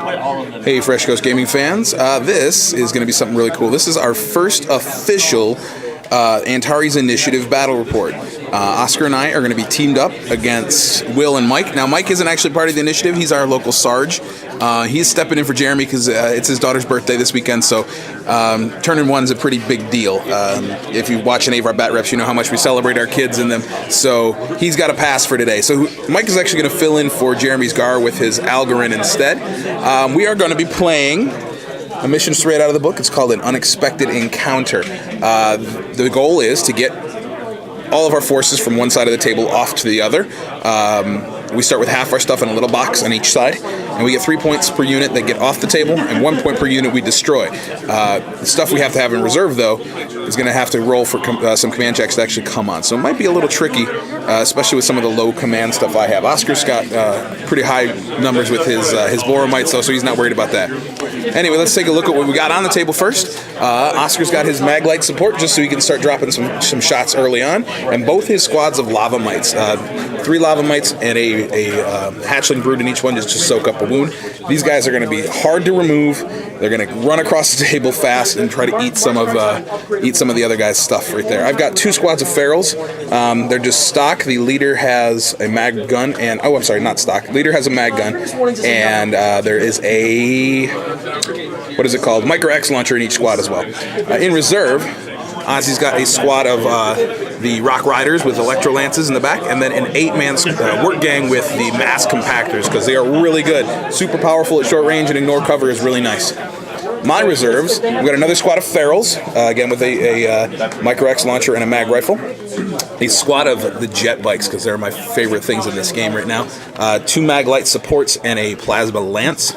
Hey, Fresh Coast Gaming fans. This is going to be something really cool. This is our first official Antares Initiative battle report. Oscar and I are going to be teamed up against Will and Mike. Now, Mike isn't actually part of the initiative. He's our local Sarge. He's stepping in for Jeremy because it's his daughter's birthday this weekend, so turning one is a pretty big deal. If you watch any of our bat reps, you know how much we celebrate our kids in them. So he's got a pass for today. So Mike is actually going to fill in for Jeremy's Gar with his Algoryn instead. We are going to be playing a mission straight out of the book. It's called An Unexpected Encounter. The goal is to get all of our forces from one side of the table off to the other. We start with half our stuff in a little box on each side, and we get 3 points per unit that get off the table, and 1 point per unit we destroy. The stuff we have to have in reserve, though, is going to have to roll for some command checks to actually come on. So it might be a little tricky, especially with some of the low command stuff I have. Oscar's got pretty high numbers with his Boromites, though, so he's not worried about that. Anyway, let's take a look at what we got on the table first. Oscar's got his mag light support just so he can start dropping some shots early on, and both his squads of lava mites. 3 lava mites and a hatchling brood in each one just to soak up a wound. These guys are going to be hard to remove. They're going to run across the table fast and try to eat some of the other guys' stuff right there. I've got 2 squads of ferals. They're just stock. The leader has a mag gun, and I'm sorry, not stock. Leader has a mag gun, and there is a Micro X launcher in each squad as well. In reserve, Ozzy's got a squad of the Rock Riders with Electro Lances in the back, and then an 8-man work gang with the Mass Compactors, because they are really good. Super powerful at short range, and ignore cover is really nice. My reserves, we've got another squad of ferals, again with a Micro X launcher and a mag rifle. A squad of the jet bikes, because they're my favorite things in this game right now. 2 mag light supports and a plasma lance.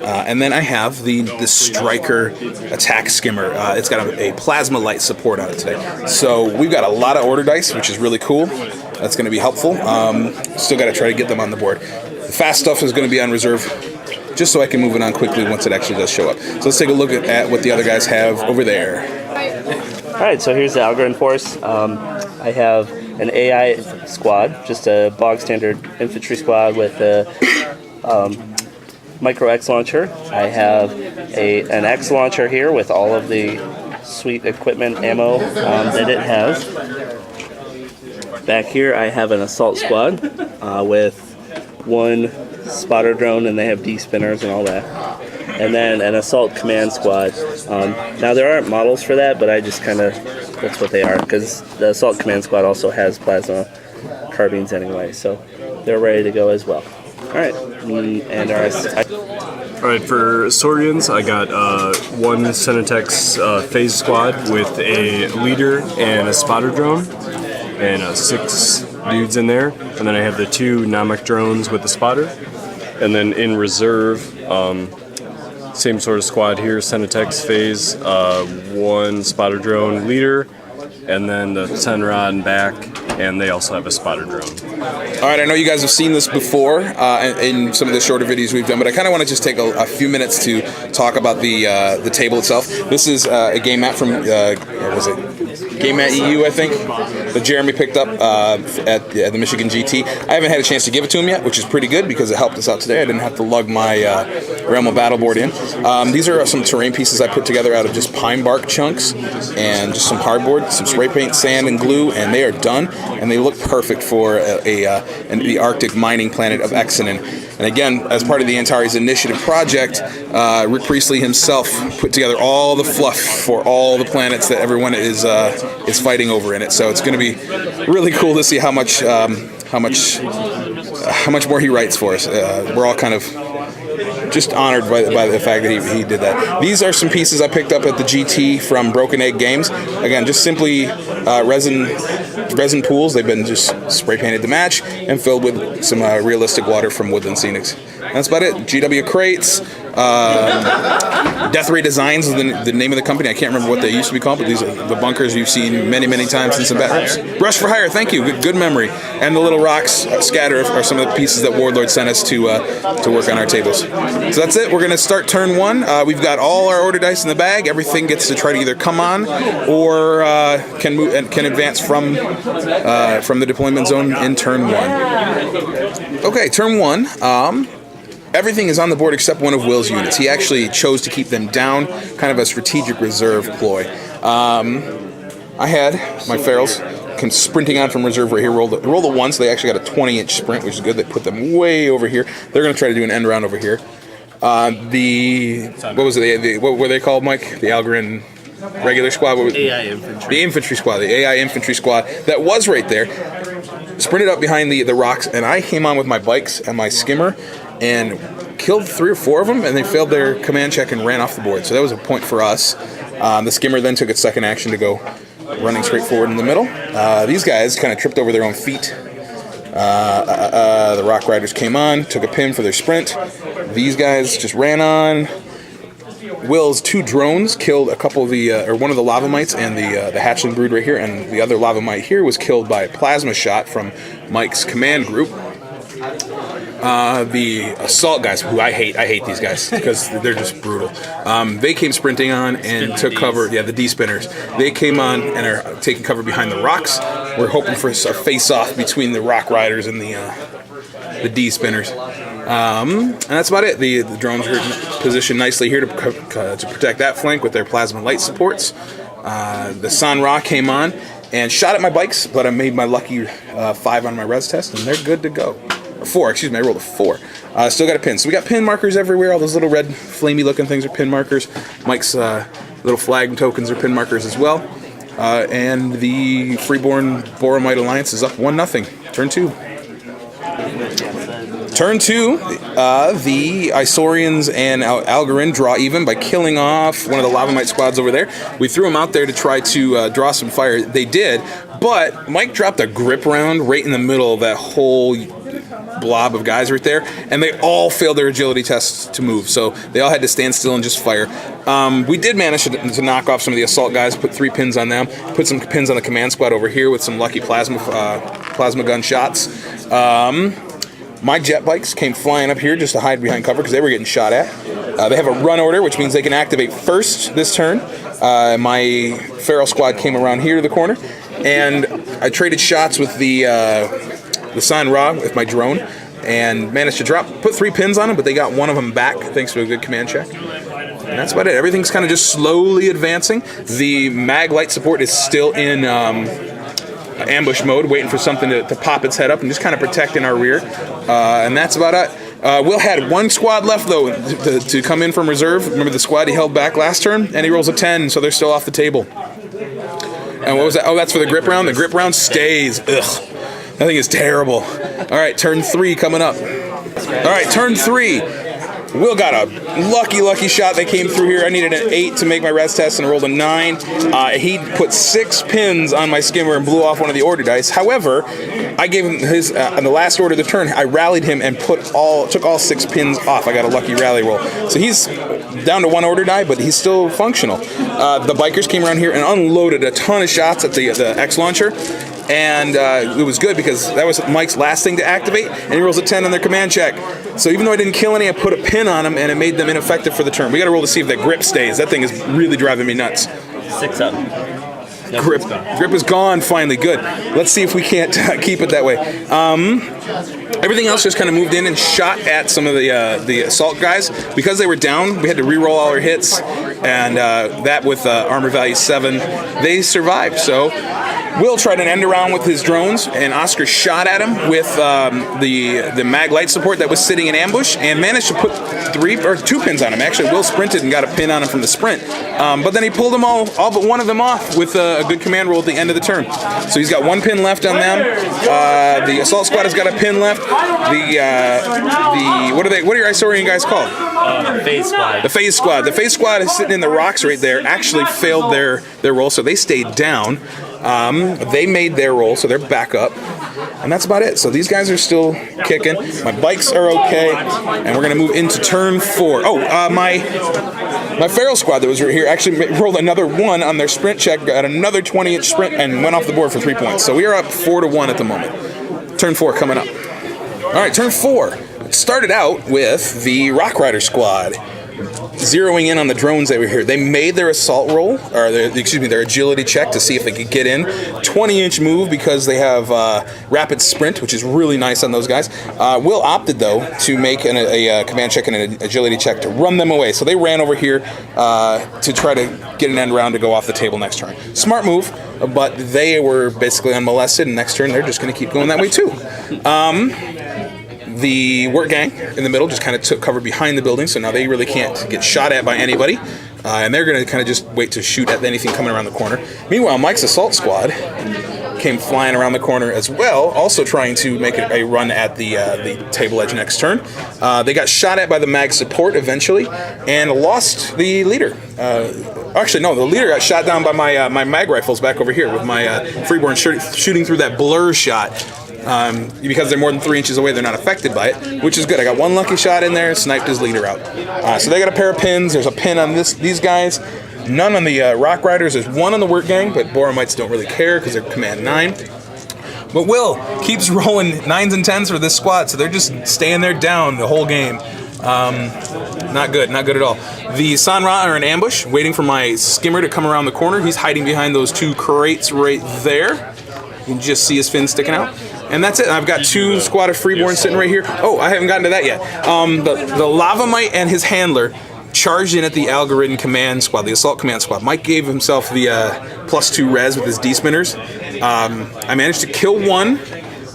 And then I have the Striker attack skimmer. It's got a plasma light support on it today. So we've got a lot of order dice, which is really cool. That's going to be helpful. Still got to try to get them on the board. The fast stuff is going to be on reserve, just so I can move it on quickly once it actually does show up. So let's take a look at what the other guys have over there. All right, so here's the Algoryn force. I have an AI squad, just a bog standard infantry squad with a Micro X launcher. I have an X launcher here with all of the sweet equipment ammo that it has. Back here I have an assault squad with 1 spotter drone, and they have D-spinners and all that. And then an assault command squad. Now there aren't models for that, but I just kind of, that's what they are, because the assault command squad also has plasma carbines anyway, so they're ready to go as well. Alright, and Alright, for Isorians, I got 1 Cenetex phase squad with a leader and a spotter drone, and 6 dudes in there. And then I have the 2 Namek drones with the spotter. And then in reserve, same sort of squad here, Cenetex phase, 1 spotter drone leader, and then the Tenrod and back, and they also have a spotter drone. All right, I know you guys have seen this before in some of the shorter videos we've done, but I kind of want to just take a few minutes to talk about the table itself. This is a game mat from, what was it? Game Mat EU, I think, that Jeremy picked up at the Michigan GT. I haven't had a chance to give it to him yet, which is pretty good because it helped us out today. I didn't have to lug my Realm of Battle board in. These are some terrain pieces I put together out of just pine bark chunks and just some hardboard, some spray paint, sand, and glue, and they are done, and they look perfect for the Arctic mining planet of Exinen. And again, as part of the Antares Initiative project, Rick Priestley himself put together all the fluff for all the planets that everyone is fighting over in it. So it's going to be really cool to see how much more he writes for us. We're all kind of just honored by the fact that he did that. These are some pieces I picked up at the GT from Broken Egg Games. Again, just simply resin pools. They've been just spray painted to match and filled with some realistic water from Woodland Scenics. That's about it. GW crates. Death Ray Designs is the name of the company. I can't remember what they used to be called, but these are the bunkers you've seen many, many times in some battles. Brush for Hire, thank you. Good memory. And the little rocks scatter are some of the pieces that Warlord sent us to work on our tables. So that's it. We're going to start turn 1. We've got all our order dice in the bag. Everything gets to try to either come on or can move and can advance from the deployment zone in turn 1. Okay, turn 1. everything is on the board except one of Will's units. He actually chose to keep them down, kind of a strategic reserve ploy. I had my ferals sprinting on from reserve right here. Rolled a 1, so they actually got a 20-inch sprint, which is good. They put them way over here. They're going to try to do an end round over here. What were they called, Mike? The Algoryn regular squad? What was AI infantry. The infantry squad, the AI infantry squad that was right there. Sprinted up behind the rocks, and I came on with my bikes and my skimmer and killed 3 or 4 of them, and they failed their command check and ran off the board. So that was a point for us. The skimmer then took its second action to go running straight forward in the middle. These guys kind of tripped over their own feet. The Rock Riders came on, took a pin for their sprint. These guys just ran on. Will's 2 drones killed a couple of one of the lava mites and the hatchling brood right here, and the other lava mite here was killed by a plasma shot from Mike's command group. The assault guys, who I hate these guys because they're just brutal. They came sprinting on and took cover. Yeah, the D spinners. They came on and are taking cover behind the rocks. We're hoping for a face-off between the Rock Riders and the D spinners. And that's about it. The drones are positioned nicely here to protect that flank with their plasma light supports. The San Ra came on and shot at my bikes, but I made my lucky 5 on my res test, and they're good to go. 4, excuse me, I rolled a 4. Still got a pin. So we got pin markers everywhere. All those little red flamey looking things are pin markers. Mike's little flag tokens are pin markers as well. And the Freeborn Boromite Alliance is up 1-0. Turn 2. Turn 2, the Isorians and Algoryn draw even by killing off one of the Lavamite squads over there. We threw them out there to try to draw some fire. They did, but Mike dropped a grip round right in the middle of that whole blob of guys right there, and they all failed their agility tests to move, so they all had to stand still and just fire. We did manage to knock off some of the assault guys, put 3 pins on them, put some pins on the command squad over here with some lucky plasma gun shots. My jet bikes came flying up here just to hide behind cover because they were getting shot at. They have a run order, which means they can activate first this turn. My feral squad came around here to the corner, and I traded shots with the San Ra with my drone and managed to put 3 pins on them, but they got one of them back thanks to a good command check. And that's about it. Everything's kind of just slowly advancing. The mag light support is still in ambush mode, waiting for something to pop its head up and just kind of protecting our rear. And that's about it. Will had 1 squad left, though, to come in from reserve. Remember the squad he held back last turn? And he rolls a 10, so they're still off the table. And what was that? Oh, that's for the grip round? The grip round stays. Ugh. That thing is terrible. All right, turn 3 coming up. All right, turn 3. Will got a lucky shot. They came through here. I needed an 8 to make my res test, and I rolled a 9. He put 6 pins on my skimmer and blew off one of the order dice. However, I gave him his on the last order of the turn. I rallied him and took all 6 pins off. I got a lucky rally roll. So he's down to 1 order die, but he's still functional. The bikers came around here and unloaded a ton of shots at the X launcher. And it was good because that was Mike's last thing to activate, and he rolls a 10 on their command check. So even though I didn't kill any, I put a pin on them, and it made them ineffective for the turn. We got to roll to see if that grip stays. That thing is really driving me nuts. 6 up. Grip is gone, finally. Good. Let's see if we can't keep it that way. Everything else just kind of moved in and shot at some of the assault guys. Because they were down, we had to re-roll all our hits, and that with armor value 7, they survived. So Will tried an end around with his drones, and Oscar shot at him with the mag light support that was sitting in ambush, and managed to put 2 pins on him. Actually, Will sprinted and got a pin on him from the sprint, but then he pulled them all but one of them off with a good command roll at the end of the turn. So he's got 1 pin left on them. The assault squad has got a pin left. What are your Isorian guys called? Phase squad. The phase squad. The phase squad is sitting in the rocks right there. Actually failed their roll, so they stayed down. They made their roll, so they're back up. And that's about it. So these guys are still kicking. My bikes are okay. And we're going to move into turn 4. Oh, my feral squad that was right here actually rolled another 1 on their sprint check, got another 20-inch sprint, and went off the board for 3 points. So we are up 4-1 at the moment. Turn 4 coming up. All right, turn 4. It started out with the Rock Rider squad. zeroing in on the drones that were here. They made their assault roll, or their agility check to see if they could get in. 20-inch move because they have rapid sprint, which is really nice on those guys. Will opted, though, to make a command check and an agility check to run them away. So they ran over here to try to get an end round to go off the table next turn. Smart move, but they were basically unmolested, and next turn they're just going to keep going that way, too. The work gang in the middle just kind of took cover behind the building, so now they really can't get shot at by anybody. And they're going to kind of just wait to shoot at anything coming around the corner. Meanwhile, Mike's assault squad came flying around the corner as well, also trying to make a run at the table edge next turn. They got shot at by the mag support eventually and lost the leader. Actually, no, the leader got shot down by my mag rifles back over here with my Freeborn shooting through that blur shot. Because they're more than 3 inches away, they're not affected by it, which is good. I got one lucky shot in there, sniped his leader out. So they got a pair of pins. There's a pin on these guys. None on the Rock Riders. There's one on the work gang, but Boromites don't really care because they're command 9. But Will keeps rolling 9s and 10s for this squad, so they're just staying there down the whole game. Not good at all. The San Ra are in ambush, waiting for my skimmer to come around the corner. He's hiding behind those 2 crates right there. You can just see his fin sticking out. And that's it. I've got 2 squad of Freeborn sitting right here. Oh, I haven't gotten to that yet. The Lavamite and his handler charged in at the Algoryn command squad, the assault command squad. Mike gave himself the +2 res with his D-spinners. I managed to kill one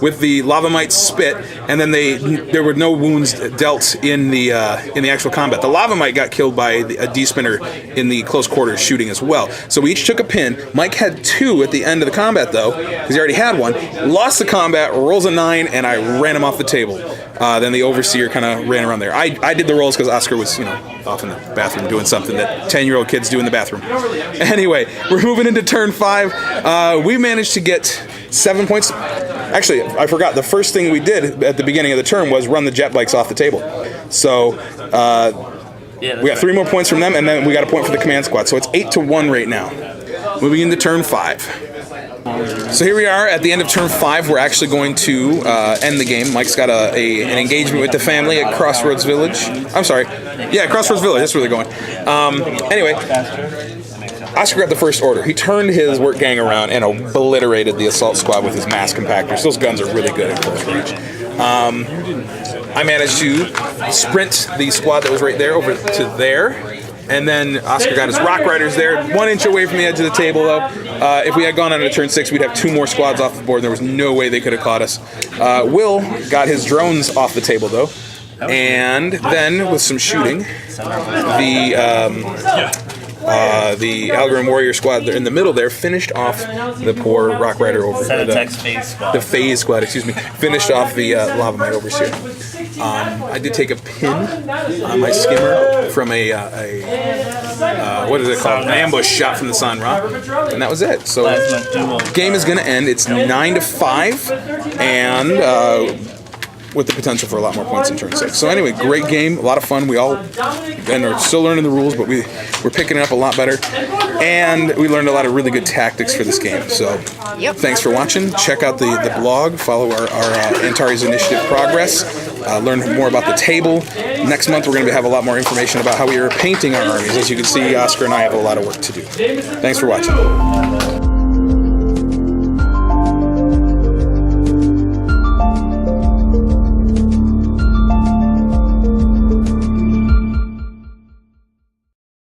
with the Lavamite spit, and then there were no wounds dealt in the actual combat. The Lavamite got killed by a D-spinner in the close quarters shooting as well. So we each took a pin. Mike had 2 at the end of the combat, though, because he already had one. Lost the combat, rolls a 9, and I ran him off the table. Then the overseer kind of ran around there. I did the rolls because Oscar was, off in the bathroom doing something that 10-year-old kids do in the bathroom. Anyway, we're moving into turn 5. We managed to get 7 points. Actually, I forgot. The first thing we did at the beginning of the turn was run the jet bikes off the table. So we got 3 more points from them, and then we got a point for the command squad. So it's 8-1 right now. Moving into turn 5. So here we are at the end of turn 5. We're actually going to end the game. Mike's got an engagement with the family at Crossroads Village. I'm sorry. Yeah, Crossroads Village. That's where they're going. Anyway, Oscar grabbed the first order. He turned his work gang around and obliterated the assault squad with his mass compactors. Those guns are really good at close range. I managed to sprint the squad that was right there over to there. And then Oscar got his Rock Riders there, 1 inch away from the edge of the table, though. If we had gone on to turn 6, we'd have 2 more squads off the board. There was no way they could have caught us. Will got his drones off the table, though. And then, with some shooting, the Algoryn Warrior squad in the middle there finished off the poor Rock Rider over the Phase squad, excuse me, finished off the Lavamite Overseer. I did take a pin on my skimmer from what is it called? An ambush shot from the San Ra, and that was it. So the game is going to end. It's 9-5, and with the potential for a lot more points in turn 6. So anyway, great game, a lot of fun. We all, and are still learning the rules, but we're picking it up a lot better. And we learned a lot of really good tactics for this game. So thanks for watching. Check out the blog. Follow our Antares Initiative progress. Learn more about the table. Next month, we're going to have a lot more information about how we are painting our armies. As you can see, Oscar and I have a lot of work to do. Thanks for watching.